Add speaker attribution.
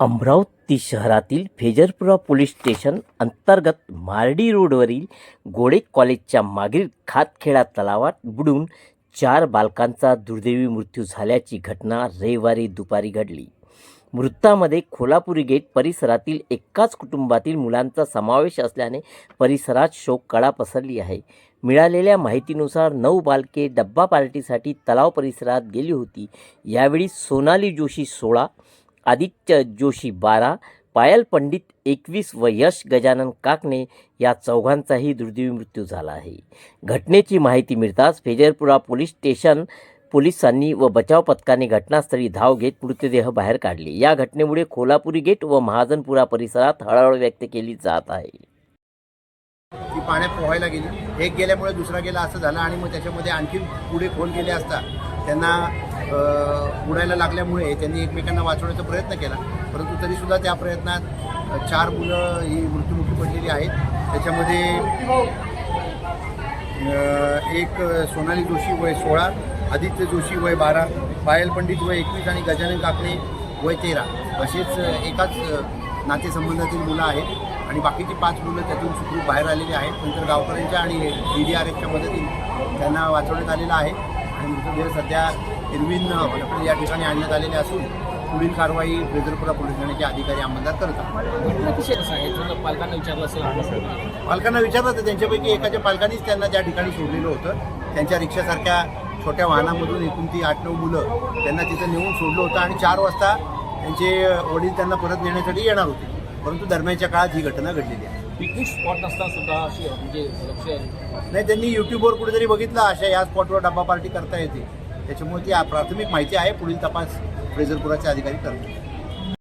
Speaker 1: अमरावती शहरातील फेजरपुरा police station अंतर्गत मार्डी रोडवरील गोळे कॉलेजच्या मागील खातखेडा तलावात बुडून 4 बालकांचा दुर्दैवी मृत्यू झाल्याची घटना रविवारी दुपारी घडली. मृतांमध्ये खोलापुरी गेट परिसरातील एकाच कुटुंबातील मुलांचा समावेश असल्याने परिसरात शोककळा पसरली आहे. मिळालेल्या माहितीनुसार 9 बालके डब्बा पार्टीसाठी तलाव परिसरात गेली होती. यावेळी सोनाली जोशी 16, आदित्य जोशी 12, पायल पंडित 21 व यश गजानन काकणे या चौघांचाही दुर्दैवी मृत्यू झाला आहे. घटनेची माहिती मिळताच फेजरपुरा पोलीस स्टेशन पोलिसांनी व बचाव पथकाने घटनास्थळी धाव घेत मृतदेह बाहेर काढले. या घटनेमुळे खोलापुरी गेट व महाजनपुरा परिसरात हळहळ व्यक्त केली जात आहे.
Speaker 2: ती पाण्यात पोहायला गेली, एक गेल्यामुळे दुसरा गेला असं झालं आणि मग त्याच्यामध्ये आणखी पुढे खोल गेले असता त्यांना उडायला लागल्यामुळे त्यांनी एकमेकांना वाचवण्याचा प्रयत्न केला. परंतु तरीसुद्धा त्या प्रयत्नात 4 मुलं ही मृत्युमुखी पडलेली आहेत. त्याच्यामध्ये एक सोनाली जोशी वय 16, आदित्य जोशी वय 12, पायल पंडित वय 21 आणि गजानन काकणे वय 13 असेच एकाच नातेसंबंधातील मुलं आहेत आणि बाकीची 5 मुलं त्यातून सुखरूप बाहेर आलेली आहेत. नंतर गावकऱ्यांच्या आणि DDRFच्या मदतीने त्यांना वाचवण्यात आलेलं आहे आणि मृतदेह सध्या इरविन या ठिकाणी आणण्यात आलेले असून पुढील कारवाई फेजरपुरा पोलीस ठाण्याचे अधिकारी अंमलदार करतात.
Speaker 3: पालकांना विचारलं असेल,
Speaker 2: पालकांना विचारलं तर त्यांच्यापैकी एकाच्या पालकांनीच त्यांना त्या ठिकाणी सोडलेलं होतं. त्यांच्या रिक्षासारख्या छोट्या वाहनामधून एकूण ती 8-9 मुलं त्यांना तिथं नेऊन सोडलं होतं आणि 4 वाजता त्यांचे वडील त्यांना परत नेण्यासाठी येणार होते. परंतु दरम्यानच्या काळात ही घटना घडलेली आहे.
Speaker 3: पिकनिक स्पॉट नसताना सुद्धा अशी म्हणजे लक्ष
Speaker 2: नाही, त्यांनी यूट्यूबवर कुठेतरी बघितलं अशा या स्पॉटवर डब्बा पार्टी करता येते. त्याच्यामुळे ती प्राथमिक माहिती आहे. पुढील तपास फेजरपुराचे अधिकारी करतात.